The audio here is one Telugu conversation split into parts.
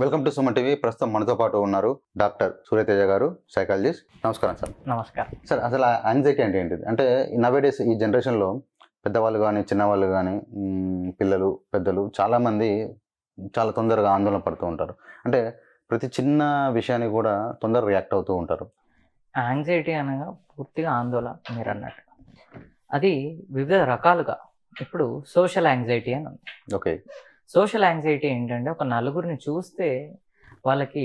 Welcome to Suman TV. ప్రస్తుతం మనతో పాటు ఉన్నారు డాక్టర్ సూర్యతేజ గారు, సైకాలజిస్ట్. నమస్కారం సార్. నమస్కారం. సార్, అసలు యాంగ్జైటీ అంటే ఏంటిది? అంటే నవేడేస్ ఈ జనరేషన్లో పెద్దవాళ్ళు కానీ, చిన్నవాళ్ళు కానీ, పిల్లలు, పెద్దలు చాలామంది చాలా తొందరగా ఆందోళన పడుతూ ఉంటారు. అంటే ప్రతి చిన్న విషయానికి కూడా తొందరగా రియాక్ట్ అవుతూ ఉంటారు. యాంగ్జైటీ అనగా పూర్తిగా ఆందోళన మీరు అన్నట్టు. అది వివిధ రకాలుగా ఇప్పుడు సోషల్ యాంగ్జైటీ అని ఉంది. ఓకే. సోషల్ యాంగ్జైటీ ఏంటంటే ఒక నలుగురిని చూస్తే వాళ్ళకి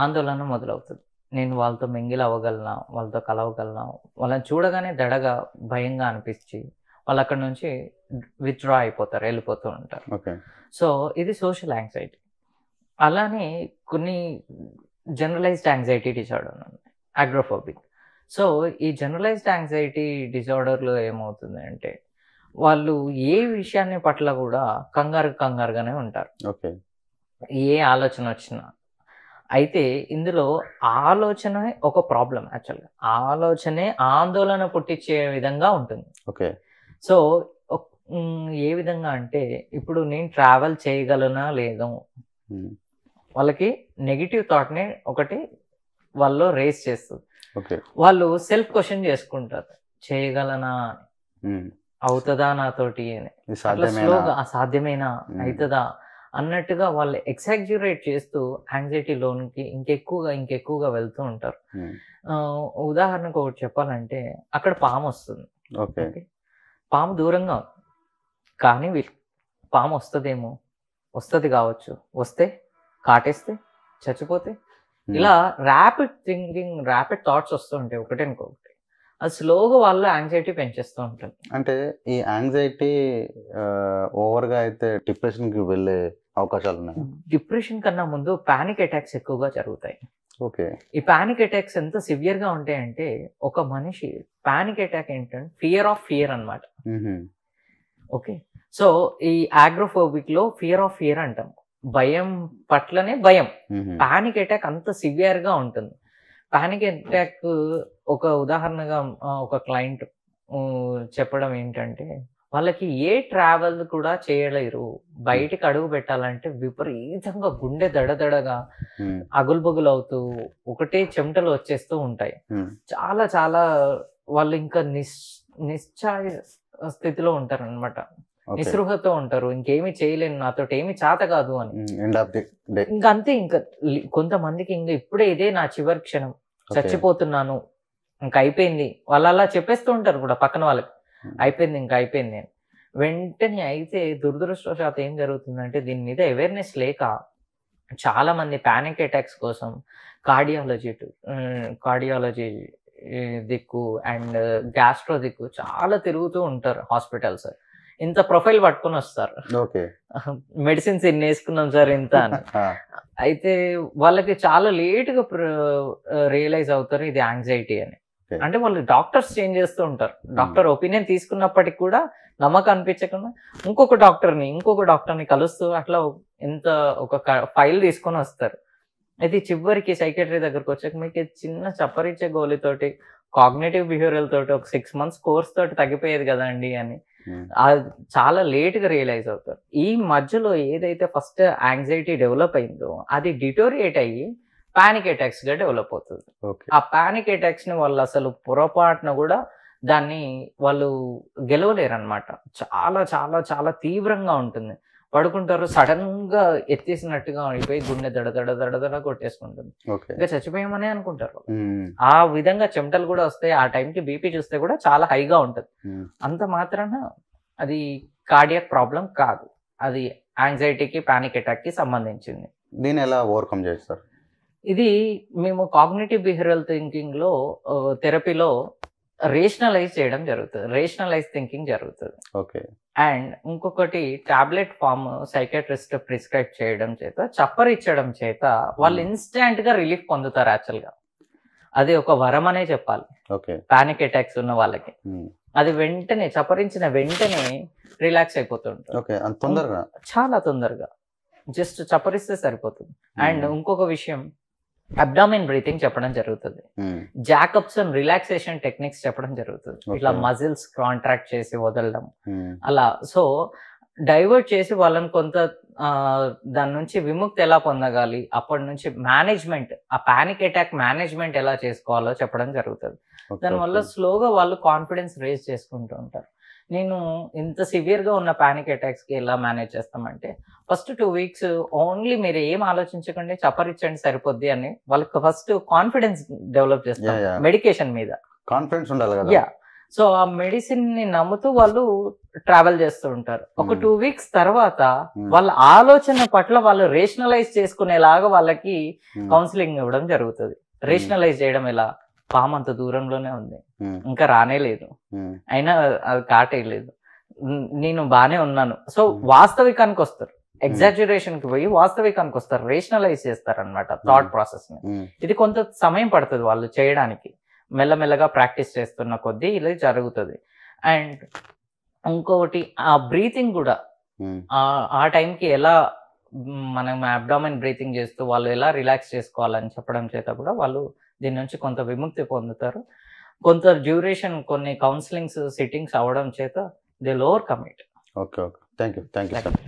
ఆందోళన మొదలవుతుంది. నేను వాళ్ళతో మింగిల్ అవ్వగలనా, వాళ్ళతో కలవగలనా, వాళ్ళని చూడగానే దడగా భయంగా అనిపించి వాళ్ళు అక్కడ నుంచి విత్డ్రా అయిపోతారు, వెళ్ళిపోతూ ఉంటారు. ఓకే. సో ఇది సోషల్ యాంగ్జైటీ. అలానే కొన్ని జనరలైజ్డ్ యాంగ్జైటీ డిజార్డర్ ఉంది, అగ్రోఫోబిక్. సో ఈ జనరలైజ్డ్ యాంగ్జైటీ డిజార్డర్లో ఏమవుతుంది అంటే వాళ్ళు ఏ విషయాన్ని పట్ల కూడా కంగారుగానే ఉంటారు. ఓకే. ఏ ఆలోచన వచ్చినా. అయితే ఇందులో ఆలోచనే ఒక ప్రాబ్లం. యాక్చువల్గా ఆలోచనే ఆందోళన పుట్టించే విధంగా ఉంటుంది. ఓకే. సో ఏ విధంగా అంటే ఇప్పుడు నేను ట్రావెల్ చేయగలనా లేదో, వాళ్ళకి నెగిటివ్ థాట్ని ఒకటి వాళ్ళు రేస్ చేస్తుంది. ఓకే. వాళ్ళు సెల్ఫ్ క్వశ్చన్ చేసుకుంటారు, చేయగలనా, అవుతుందా నాతోటి అని, అట్లా స్లోగా సాధ్యమేనా, అవుతుందా అన్నట్టుగా వాళ్ళు ఎగ్జాగ్యురేట్ చేస్తూ యాంగ్జైటీ లోనికి ఇంకెక్కువగా వెళ్తూ ఉంటారు. ఉదాహరణకు ఒకటి చెప్పాలంటే అక్కడ పాము వస్తుంది. ఓకే. పాము దూరంగా ఉంది, కానీ పాము వస్తుంది కావచ్చు, వస్తే కాటేస్తే చచ్చిపోతే, ఇలా ర్యాపిడ్ థాట్స్ వస్తూ ఉంటాయి ఒకటి. అది స్లోగా వాళ్ళు యాంగ్జైటీ పెంచేస్తూ ఉంటుంది. అంటే ఈ యాంగ్జైటీ ఓవర్గా అయితే డిప్రెషన్కి వెళ్ళే అవకాశాలు ఉన్నాయి. డిప్రెషన్ కన్నా ముందు పానిక్ అటాక్స్ ఎక్కువగా జరుగుతాయి. ఓకే. ఈ పానిక్ అటాక్స్ ఎంత సివియర్గా ఉంటాయంటే ఒక మనిషి పానిక్ అటాక్ ఏంటంటే ఫియర్ ఆఫ్ ఫియర్ అనమాట. ఓకే. సో ఈ అగ్రోఫోబిక్ లో ఫియర్ ఆఫ్ ఫియర్ అంటాం, భయం పట్లనే భయం. పానిక్ అటాక్ అంత సివియర్గా ఉంటుంది. పానిక్ అటాక్ ఒక ఉదాహరణగా ఒక క్లయింట్ చెప్పడం ఏంటంటే వాళ్ళకి ఏ ట్రావెల్ కూడా చేయలేరు, బయటికి అడుగు పెట్టాలంటే విపరీతంగా గుండె దడదడగా అగులుబగులు అవుతూ ఒకటే చెమటలు వచ్చేస్తూ ఉంటాయి. చాలా చాలా వాళ్ళు ఇంకా నిశ్చయ స్థితిలో ఉంటారు అనమాట, నిస్పృహతో ఉంటారు. ఇంకేమి చేయలేను, నాతో ఏమి చేత కాదు అని. ఇంకా అంతే. ఇంకా కొంతమందికి ఇంకా ఇప్పుడే ఇదే నా చివరి క్షణం, చచ్చిపోతున్నాను, ఇంకా అయిపోయింది, వాళ్ళు అలా చెప్పేస్తూ ఉంటారు కూడా పక్కన వాళ్ళకి, అయిపోయింది ఇంకా అయిపోయింది అని. వెంటనే అయితే దురదృష్టవశాత్తు ఏం జరుగుతుందంటే దీని మీద అవేర్నెస్ లేక చాలా మంది పానిక్ అటాక్స్ కోసం కార్డియాలజీ దిక్కు అండ్ గ్యాస్ట్రో దిక్కు చాలా తిరుగుతూ ఉంటారు హాస్పిటల్స్. ఇంత ప్రొఫైల్ పట్టుకుని వస్తారు, మెడిసిన్స్ ఇన్ని వేసుకున్నాం సార్ ఇంత అని. అయితే వాళ్ళకి చాలా లేట్గా రియలైజ్ అవుతారు ఇది యాంగ్జైటీ అని. అంటే వాళ్ళు డాక్టర్స్ చేంజ్ చేస్తూ ఉంటారు, డాక్టర్ ఒపీనియన్ తీసుకున్నప్పటికి కూడా నమ్మకం అనిపించకుండా ఇంకొక డాక్టర్ని కలుస్తూ అట్లా ఎంత ఒక ఫైల్ తీసుకొని వస్తారు. అయితే చివరికి సైకియాట్రీ దగ్గరకు వచ్చాక మీకు చిన్న చప్పరిచ్చే గోళీతోటి కాగ్నేటివ్ బిహేవియరల్ తోటి ఒక 6 months కోర్స్ తోటి తగ్గిపోయేది కదండి అని చాలా లేట్గా రియలైజ్ అవుతారు. ఈ మధ్యలో ఏదైతే ఫస్ట్ యాంగ్జైటీ డెవలప్ అయిందో అది డిటోరియేట్ అయ్యి పానిక్ అటాక్స్ గా డెవలప్ అవుతుంది. ఆ పానిక్ అటాక్స్ ని వాళ్ళు అసలు పొరపాటున కూడా దాన్ని వాళ్ళు గెలవలేరు అనమాట. చాలా చాలా చాలా తీవ్రంగా ఉంటుంది. పడుకుంటారు, సడన్ గా ఎత్తేసినట్టుగా అయిపోయి గుండె దడ కొట్టేసుకుంటుంది, ఇంకా చచ్చిపోయామనే అనుకుంటారు. ఆ విధంగా చెమటలు కూడా వస్తాయి. ఆ టైంకి బీపీ చూస్తే కూడా చాలా హైగా ఉంటుంది. అంత మాత్రాన అది కార్డియాక్ ప్రాబ్లం కాదు, అది యాంగ్జైటీకి పానిక్ అటాక్ కి సంబంధించింది. దీన్ని ఎలా ఓవర్కమ్ చేస్తారు? ఇది మేము కాగ్నిటివ్ బిహేవియరల్ థింకింగ్ లో థెరపీలో రేషనలైజ్ చేయడం జరుగుతుంది, రేషనలైజ్ థింకింగ్ జరుగుతుంది. ఓకే. అండ్ ఇంకొకటి టాబ్లెట్ ఫామ్ సైకాట్రిస్ట్ ప్రిస్క్రైబ్ చేయడం చేత, చప్పరిచ్చడం చేత వాళ్ళు ఇన్స్టాంట్ గా రిలీఫ్ పొందుతారు. యాక్చువల్ గా అది ఒక వరం అనే చెప్పాలి పానిక్ అటాక్స్ ఉన్న వాళ్ళకి. అది వెంటనే చప్పరించిన వెంటనే రిలాక్స్ అయిపోతుంటారు, చాలా తొందరగా. జస్ట్ చప్పరిస్తే సరిపోతుంది. అండ్ ఇంకొక విషయం, అబ్డామిన్ బ్రీతింగ్ చెప్పడం జరుగుతుంది, జాకబ్సన్ రిలాక్సేషన్ టెక్నిక్స్ చెప్పడం జరుగుతుంది, ఇట్లా మజిల్స్ కాంట్రాక్ట్ చేసి వదలడం అలా. సో డైవర్ట్ చేసి వాళ్ళని కొంత దాని నుంచి విముక్తి ఎలా పొందగాలి, అప్పటి నుంచి మేనేజ్మెంట్, ఆ పానిక్ అటాక్ మేనేజ్మెంట్ ఎలా చేసుకోవాలో చెప్పడం జరుగుతుంది. దానివల్ల స్లోగా వాళ్ళు కాన్ఫిడెన్స్ రేజ్ చేసుకుంటూ ఉంటారు. నేను ఇంత సివియర్గా ఉన్న పానిక్ అటాక్స్కి ఎలా మేనేజ్ చేస్తామంటే, ఫస్ట్ 2 weeks ఓన్లీ మీరు ఏం ఆలోచించకండి, చప్పరించండి సరిపోద్ది అని వాళ్ళకి ఫస్ట్ కాన్ఫిడెన్స్ డెవలప్ చేస్తాం మెడికేషన్ మీద. కాన్ఫిడెన్స్ ఉండాలి కదా. యా, సో ఆ మెడిసిన్ ని నమ్ముతూ వాళ్ళు ట్రావెల్ చేస్తూ ఉంటారు. ఒక 2 weeks తర్వాత వాళ్ళ ఆలోచన పట్ల వాళ్ళు రేషనలైజ్ చేసుకునేలాగా వాళ్ళకి కౌన్సిలింగ్ ఇవ్వడం జరుగుతుంది. రేషనలైజ్ చేయడం ఎలా, పాము అంత దూరంలోనే ఉంది, ఇంకా రానే లేదు, అయినా అది కాటేయలేదు, నేను బానే ఉన్నాను. సో వాస్తవికానికి వస్తారు, ఎగ్జాజరేషన్ కి పోయి వాస్తవికానికి వస్తారు, రేషనలైజ్ చేస్తారు అనమాట థాట్ ప్రాసెస్ ని. ఇది కొంత సమయం పడుతుంది వాళ్ళు చేయడానికి, మెల్లమెల్లగా ప్రాక్టీస్ చేస్తున్న కొద్దీ ఇలా జరుగుతుంది. అండ్ ఇంకొకటి ఆ బ్రీతింగ్ కూడా ఆ టైంకి ఎలా మనం అబ్డామిన్ బ్రీతింగ్ చేస్తూ వాళ్ళు ఎలా రిలాక్స్ చేసుకోవాలని చెప్పడం చేత కూడా వాళ్ళు దీని నుంచి కొంత విముక్తి పొందుతారు. కొంత డ్యూరేషన్ కొన్ని కౌన్సిలింగ్స్ సిట్టింగ్స్ అవ్వడం చేత they lower come it. Okay, thank you sir.